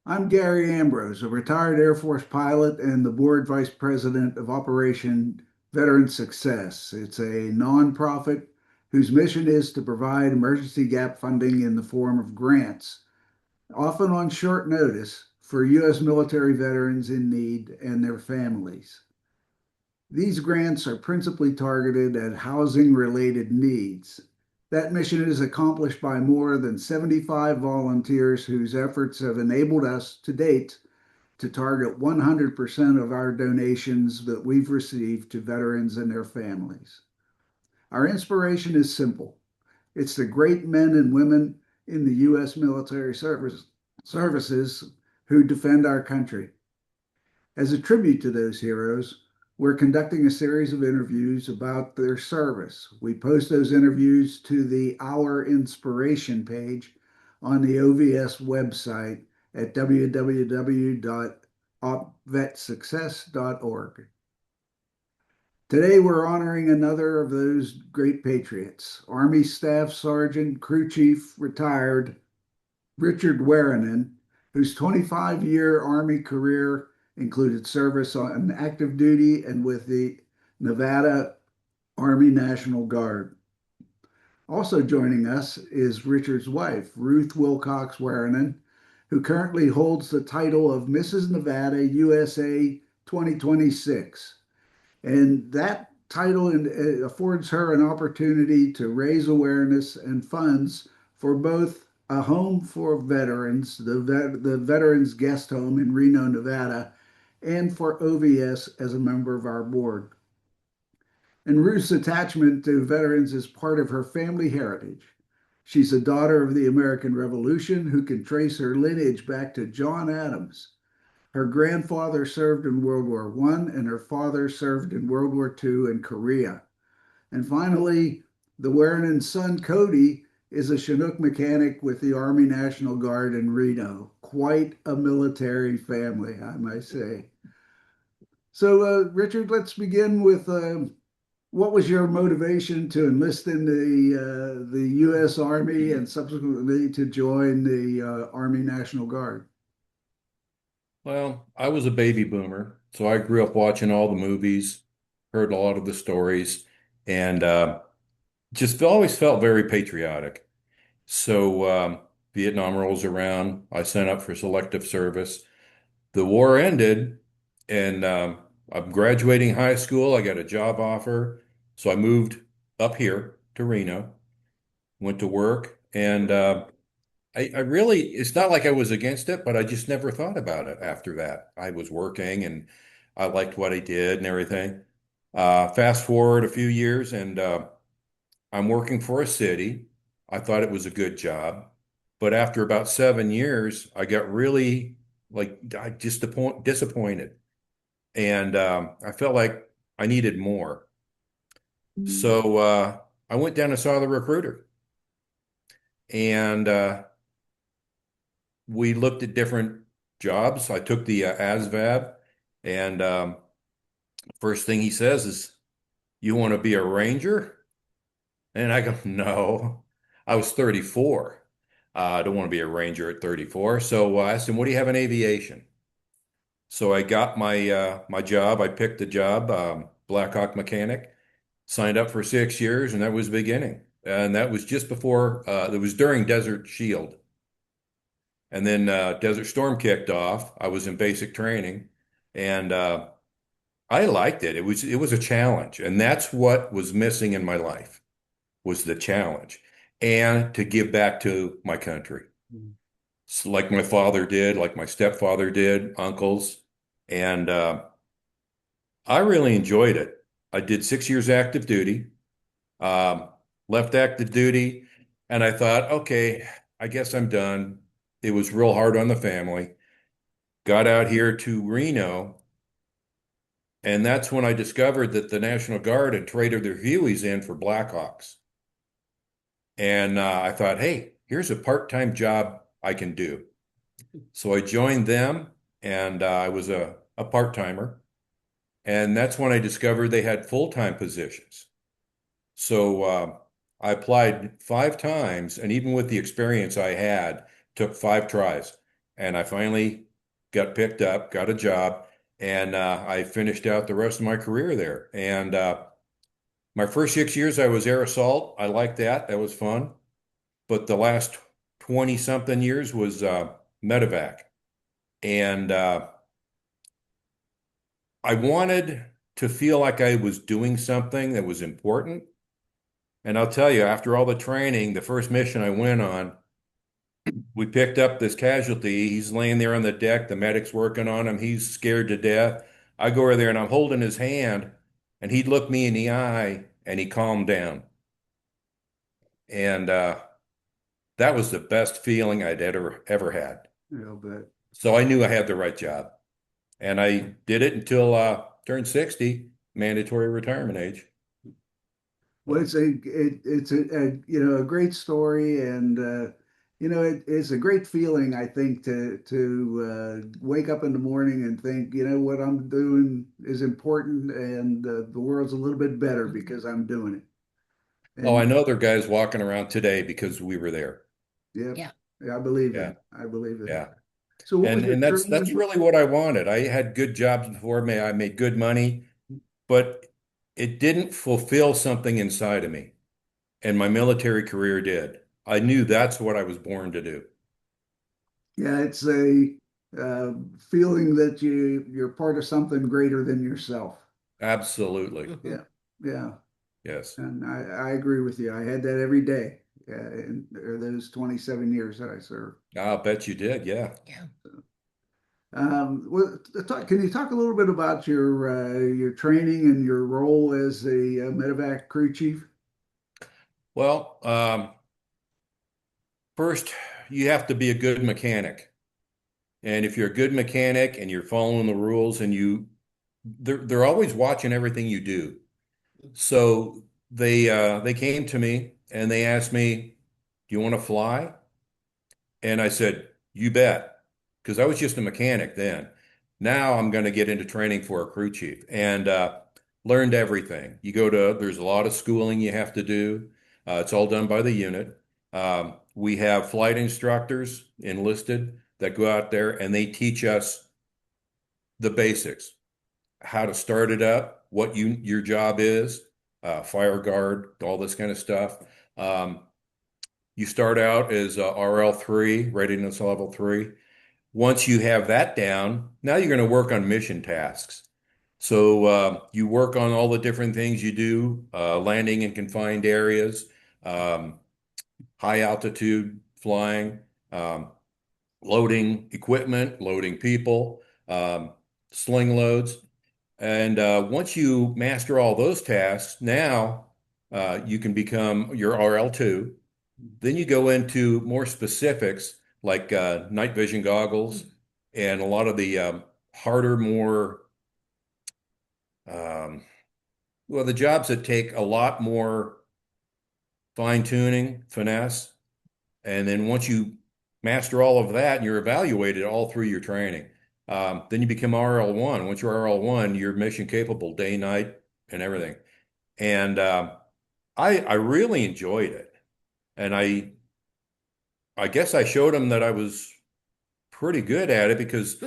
I'm Gary Ambrose, a retired Air Force pilot and the board vice president of Operation Veteran Success. It's a nonprofit whose mission is to provide emergency gap funding in the form of grants, often on short notice, for U.S. military veterans in need and their families. These grants are principally targeted at housing related needs. That mission is accomplished by more than 75 volunteers whose efforts have enabled us to date to target 100% of our donations that we've received to veterans and their families. Our inspiration is simple. It's the great men and women in the U.S. services who defend our country. As a tribute to those heroes, we're conducting a series of interviews about their service. We post those interviews to the Our Inspiration page on the OVS website at www.opvetsuccess.org. Today, we're honoring another of those great patriots, Army Staff Sergeant, Crew Chief, retired Richard Wayrynen, whose 25-year Army career included service on active duty and with the Nevada Army National Guard. Also joining us is Richard's wife, Ruth Wilcox Wayrynen, who currently holds the title of Mrs. Nevada USA 2026. And that title affords her an opportunity to raise awareness and funds for both a home for veterans, the Veterans Guest Home in Reno, Nevada, and for OVS as a member of our board. And Ruth's attachment to veterans is part of her family heritage. She's a daughter of the American Revolution who can trace her lineage back to John Adams. Her grandfather served in World War I, and her father served in World War II in Korea. And finally, the Wayrynen son, Cody, is a Chinook mechanic with the Army National Guard in Reno. Quite a military family, I might say. So, Richard, let's begin with what was your motivation to enlist in the U.S. Army and subsequently to join the Army National Guard? Well, I was a baby boomer, so I grew up watching all the movies, heard a lot of the stories, and just always felt very patriotic. So Vietnam rolls around. I signed up for selective service. The war ended, and I'm graduating high school. I got a job offer, so I moved up here to Reno, went to work, and I really, it's not like I was against it, but I just never thought about it after that. I was working and I liked what I did and everything. Fast forward a few years and I'm working for a city. I thought it was a good job. But after about 7 years, I got really I just disappointed. And I felt like I needed more. So I went down and saw the recruiter. And we looked at different jobs. I took the ASVAB, and first thing he says is, "You want to be a ranger?" And I go, "No, I was 34. I don't want to be a ranger at 34." So I asked him, "What do you have in aviation?" So I got my job. I picked the job, Black Hawk mechanic. Signed up for 6 years, and that was the beginning. And that was just before. It was during Desert Shield. And then Desert Storm kicked off. I was in basic training, and I liked it. It was a challenge, and that's what was missing in my life was the challenge, and to give back to my country, so like my father did, like my stepfather did, uncles, and I really enjoyed it. I did 6 years active duty, um, left active duty, and I thought, okay, I guess I'm done. It was real hard on the family. Got out here to Reno, and that's when I discovered that the National Guard had traded their Hueys in for Blackhawks. And I thought, hey, here's a part-time job I can do. So I joined them, and I was a part-timer. And that's when I discovered they had full-time positions. So I applied 5 times, and even with the experience I had, took 5 tries. and I finally got picked up, got a job, and I finished out the rest of my career there. And my first 6 years, I was air assault. I liked that. That was fun. But the last 20 something years was medevac. And I wanted to feel like I was doing something that was important. And I'll tell you, after all the training, the first mission I went on, we picked up this casualty. He's laying there on the deck. The medic's working on him. He's scared to death. I go over there and I'm holding his hand, and he'd look me in the eye and he calmed down. And that was the best feeling I'd ever had. Yeah, but So I knew I had the right job. And I did it until turned 60, mandatory retirement age. well, So, it's a great story, and it's a great feeling, I think, to wake up in the morning and think, what I'm doing is important, and the world's a little bit better because I'm doing it. oh, I And know there are guys walking around today because we were there. yeah, Yeah. yeah, I believe Yeah, that. I believe that. yeah. So, what was And your that's training? really what I wanted. I had good jobs before me. I made good money, but it didn't fulfill something inside of me. And my military career did. I knew that's what I was born to do. Yeah, it's a feeling that you're part of something greater than yourself. Absolutely. Mhm. Yeah, yeah. Yes. And I agree with you. I had that every day in those 27 years that I served. I'll bet you did. Yeah. Yeah. Can you talk a little bit about your training and your role as a medevac crew chief? Well, first, you have to be a good mechanic. And if you're a good mechanic and you're following the rules and they're always watching everything you do. So they came to me and they asked me, "Do you want to fly?" And I said, "You bet," because I was just a mechanic then. Now I'm going to get into training for a crew chief and learned everything. There's a lot of schooling you have to do. It's all done by the unit. We have flight instructors enlisted that go out there and they teach us the basics, how to start it up, what your job is, fire guard, all this kind of stuff. Um, you start out as RL3, readiness level 3. Once you have that down, now you're going to work on mission tasks. So you work on all the different things you do, landing in confined areas, um, high altitude flying, um, loading equipment, loading people, um, sling loads. And once you master all those tasks, now you can become your RL2. Then you go into more specifics like night vision goggles and a lot of the harder, more, um, well, the jobs that take a lot more fine tuning, finesse. And then once you master all of that and you're evaluated all through your training, then you become RL1. Once you're RL1, you're mission capable day, night, and everything. And I really enjoyed it. And I guess I showed them that I was pretty good at it because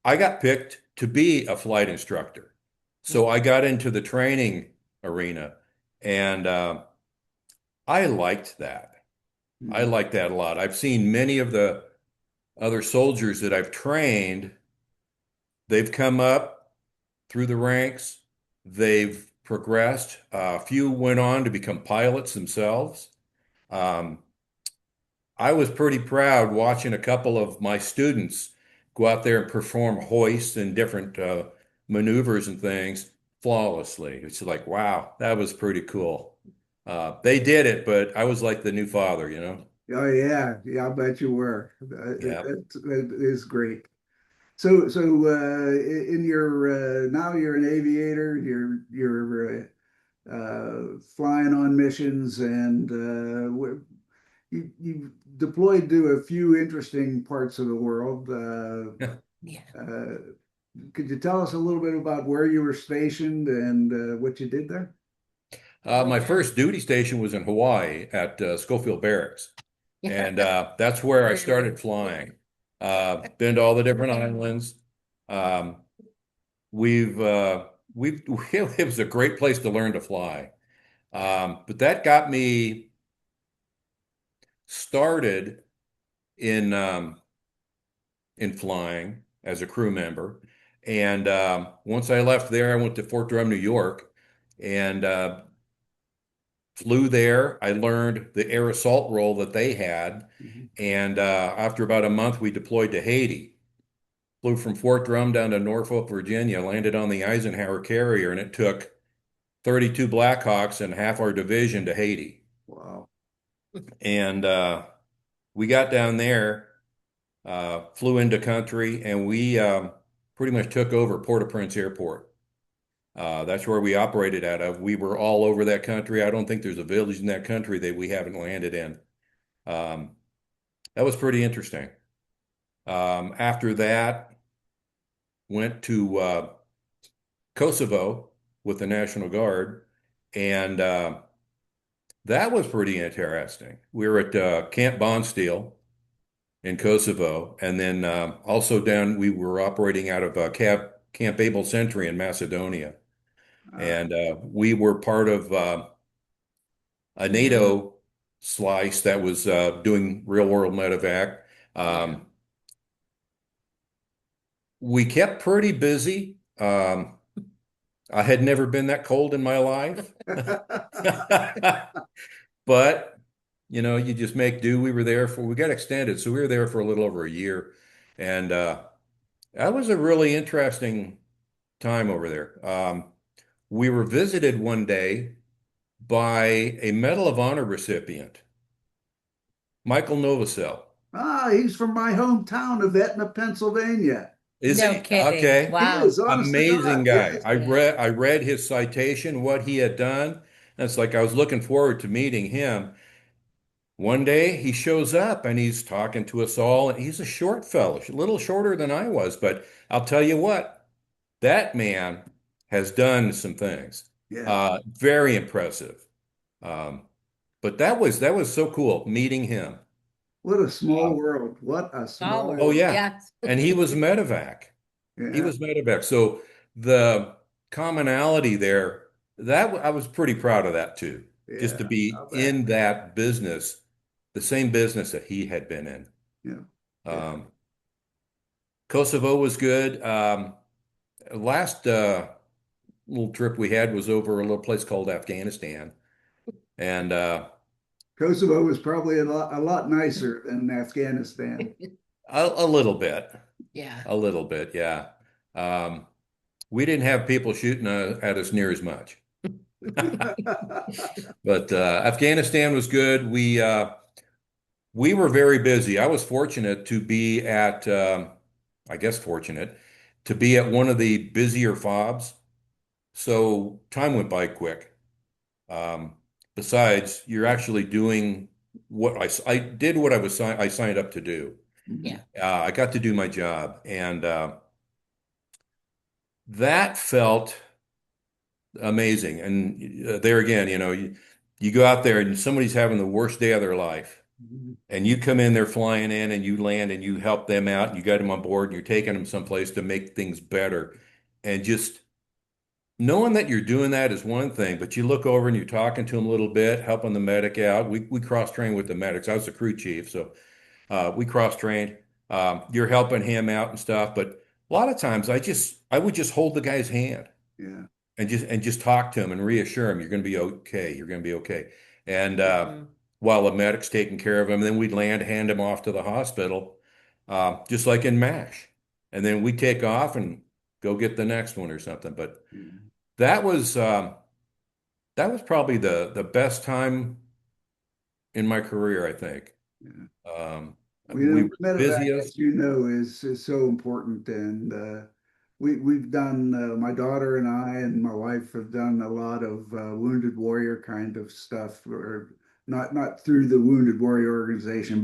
I got picked to be a flight instructor. So I got into the training arena and I liked that. I Mhm. like that a lot. I've seen many of the other soldiers that I've trained, they've come up through the ranks, they've progressed. A few went on to become pilots themselves. Um, I was pretty proud watching a couple of my students go out there and perform hoists and different maneuvers and things flawlessly. It's like, wow, that was pretty cool. They did it, but I was like the new father, you know? Oh yeah, yeah, I bet you were. Yeah. That is great. So in your now you're an aviator. You're flying on missions, and you deployed to a few interesting parts of the world. Yeah. Uh, could you tell us a little bit about where you were stationed and what you did there? Oh, My yeah. first duty station was in Hawaii at Schofield Barracks. Yeah. And that's where I Very started cool. flying. Been to all the different islands. Um, we've it was a great place to learn to fly. But that got me started in flying as a crew member. And once I left there, I went to Fort Drum, New York, and flew there. I learned the air assault role that they had. Mhm. And after about a month, we deployed to Haiti. Flew from Fort Drum down to Norfolk, Virginia, landed on the Eisenhower carrier, and it took 32 Blackhawks and half our division to Haiti. Wow. And we got down there, flew into country, and we pretty much took over Port-au-Prince Airport. That's where we operated out of. We were all over that country. I don't think there's a village in that country that we haven't landed in. Um, that was pretty interesting. After that, went to Kosovo with the National Guard, and that was pretty interesting. We were at Camp Bondsteel in Kosovo, and then also we were operating out of Camp Able Sentry in Macedonia. Uh, And we were part of a NATO slice that was doing real world medevac. Um, we kept pretty busy. I had never been that cold in my life. But, you just make do. We got extended, so we were there for a little over a year. And that was a really interesting time over there. We were visited one day by a Medal of Honor recipient, Michael Novosel. He's from my hometown of Etna, Pennsylvania. Is No he? kidding. Okay. He Wow. is, honest to Amazing God. guy. Yes. I read his citation, what he had done. And it's like I was looking forward to meeting him. One day he shows up and he's talking to us all, and he's a short fellow, a little shorter than I was, but I'll tell you what, that man has done some things. Yeah. Very impressive. Um, but that was so cool meeting him. What a small Uh, world. What a small Power. oh world. yeah. Yes. And he was medevac. He Yeah. was medevac. So the commonality there, I was pretty proud of that too. Just to Yeah. be How bad. in that business, the same business that he had been in. Yeah. Yeah. Um, Kosovo was good. Last little trip we had was over a little place called Afghanistan, and Kosovo was probably a lot nicer than Afghanistan. a little bit, Yeah. yeah. Um, we didn't have people shooting at us near as much, but Afghanistan was good. We were very busy. I was fortunate to be at, I guess fortunate to be at one of the busier fobs. So time went by quick. Um, Besides, you're actually doing I did what I signed up to do. Yeah. I got to do my job, and that felt amazing. And there again, you go out there and somebody's having the worst day of their life. And you come in there flying in and you land and you help them out and you got them on board and you're taking them someplace to make things better. And just knowing that you're doing that is one thing, but you look over and you're talking to them a little bit, helping the medic out. We cross-trained with the medics. I was the crew chief, so we cross-trained. You're helping him out and stuff, but a lot of times I would just hold the guy's hand Yeah. and just talk to him and reassure him you're going to be okay. You're going to be okay. And Mhm. while the medic's taking care of him, then we'd hand him off to the hospital, just like in MASH. And then we take off and go get the next one or something. But Yeah. that was probably the best time in my career, I think. Yeah. Well, We were the medevac, as busiest. you know, is so important, and we've done. My daughter and I and my wife have done a lot of wounded warrior kind of stuff, or not through the Wounded Warrior organization,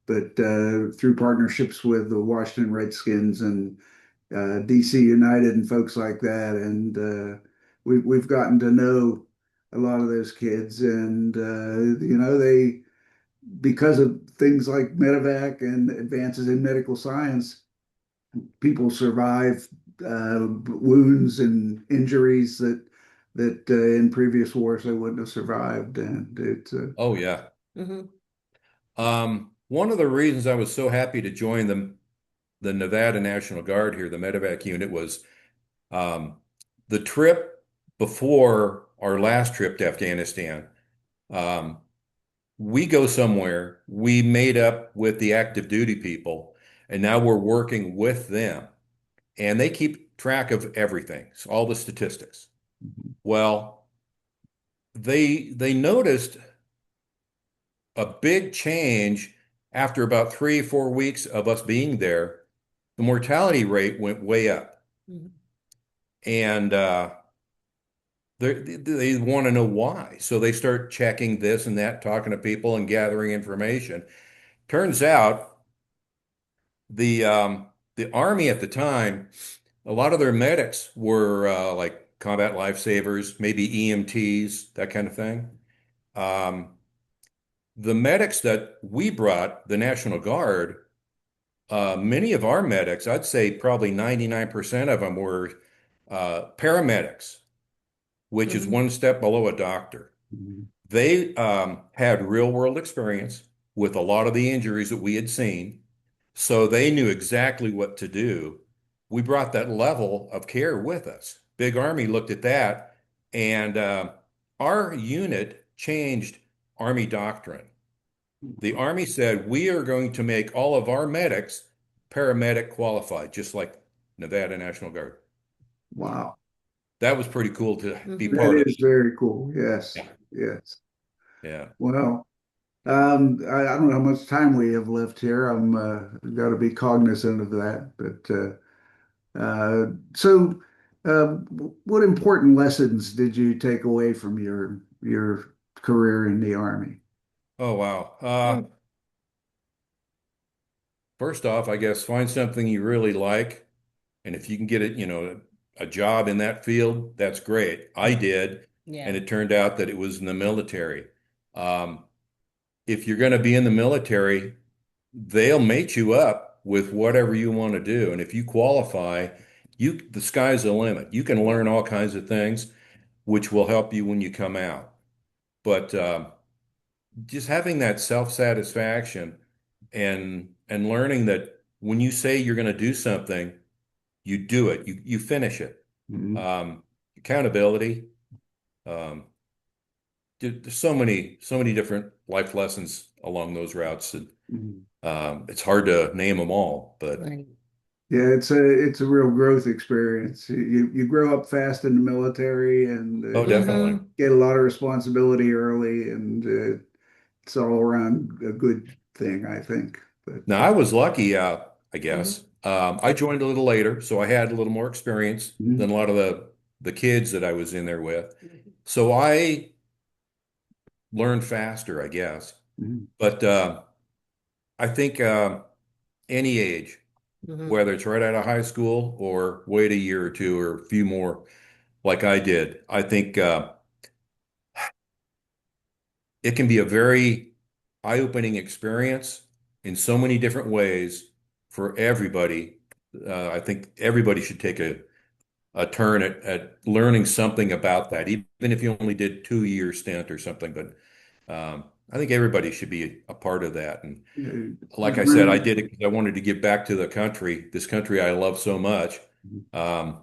but through partnerships with the Washington Redskins and DC United and folks like that, and we've gotten to know a lot of those kids, and they because of things like medevac and advances in medical science, people survive wounds and injuries that in previous wars they wouldn't have survived. And it's Oh yeah. Hmm. One of the reasons I was so happy to join the Nevada National Guard here, the medevac unit, was um, the trip before our last trip to Afghanistan. Um, we go somewhere, we made up with the active duty people, and now we're working with them, and they keep track of everything, so all the statistics. Well, they noticed a big change after about 3 or 4 weeks of us being there. The mortality rate went way up, Hmm. and they want to know why. So they start checking this and that, talking to people and gathering information. Turns out the Army at the time, a lot of their medics were like combat lifesavers, maybe EMTs, that kind of thing. Um, the medics that we brought, the National Guard, many of our medics, I'd say probably 99% of them were paramedics, which is Hmm. one step below a doctor. They had real world experience with a lot of the injuries that we had seen, so they knew exactly what to do. We brought that level of care with us. Big Army looked at that, and our unit changed Army doctrine. The Army said, we are going to make all of our medics paramedic qualified, just like Nevada National Guard. wow, That was pretty cool to be Hmm. that part of. is very cool. Yes, Yeah. yes. Yeah. Well, I don't know how much time we have left here. I'm got to be cognizant of that. So, what important lessons did you take away from your career in the Army? Oh, wow. First off, I guess find something you really like. And if you can get it, a job in that field, that's great. I did. And Yeah. it turned out that it was in the military. Um, if you're going to be in the military, they'll mate you up with whatever you want to do. And if you qualify, the sky's the limit. You can learn all kinds of things, which will help you when you come out. But just having that self-satisfaction and learning that when you say you're going to do something, you do it. You finish it. Mhm. Accountability. Um, there's so many different life lessons along those routes, and Mhm. it's hard to name them all. But Right. Yeah, it's a real growth experience. You grow up fast in the military and oh, definitely. Hmm. get a lot of responsibility early, and it's all around a good thing, I think. But Now I was lucky, I Hmm. guess. I joined a little later, so I had a little more experience than mhm, a lot of the kids that I was in there with. So I learned faster, I guess. mhm, But I think any age, Hmm. whether it's right out of high school or wait a year or two or a few more, like I did, I think it can be a very eye-opening experience in so many different ways for everybody. I think everybody should take a turn at learning something about that, even if you only did 2 year stint or something. But I think everybody should be a part of that. And you like I said, I learn- did it because I wanted to give back to the country, this country I love so much. Um,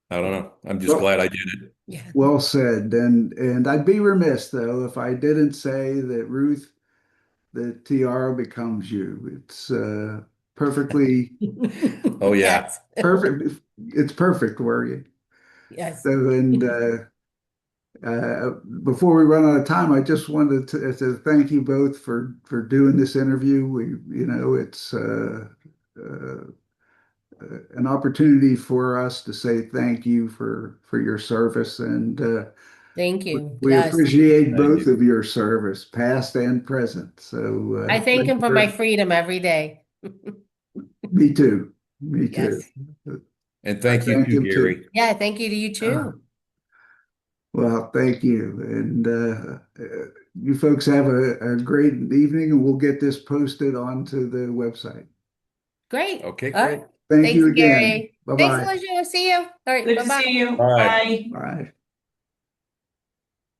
I don't know. I'm just Well, glad I did it. Yeah. well said. And I'd be remiss though if I didn't say that Ruth, the tiara becomes you. It's perfectly Oh yeah. Yes. perfect. It's perfect for you. Yes. So, and before we run out of time, I just wanted to thank you both for doing this interview. It's an opportunity for us to say thank you for your service, and Thank you. we Yes. appreciate Thank both you. of your service, past and present. So, I thank thank him you for my freedom every day. me too, me too. Yes. And I thank you thank too, him too. Yeah, thank you to you Uh, too. well, thank you, and you folks have a great evening, and we'll get this posted onto the website. Great. Okay, All great. right. Thank Thanks, you again. Gary. Thanks, Bye-bye. Alicia. See you. All right. Good to Bye-bye. see you. Bye. Bye. Bye.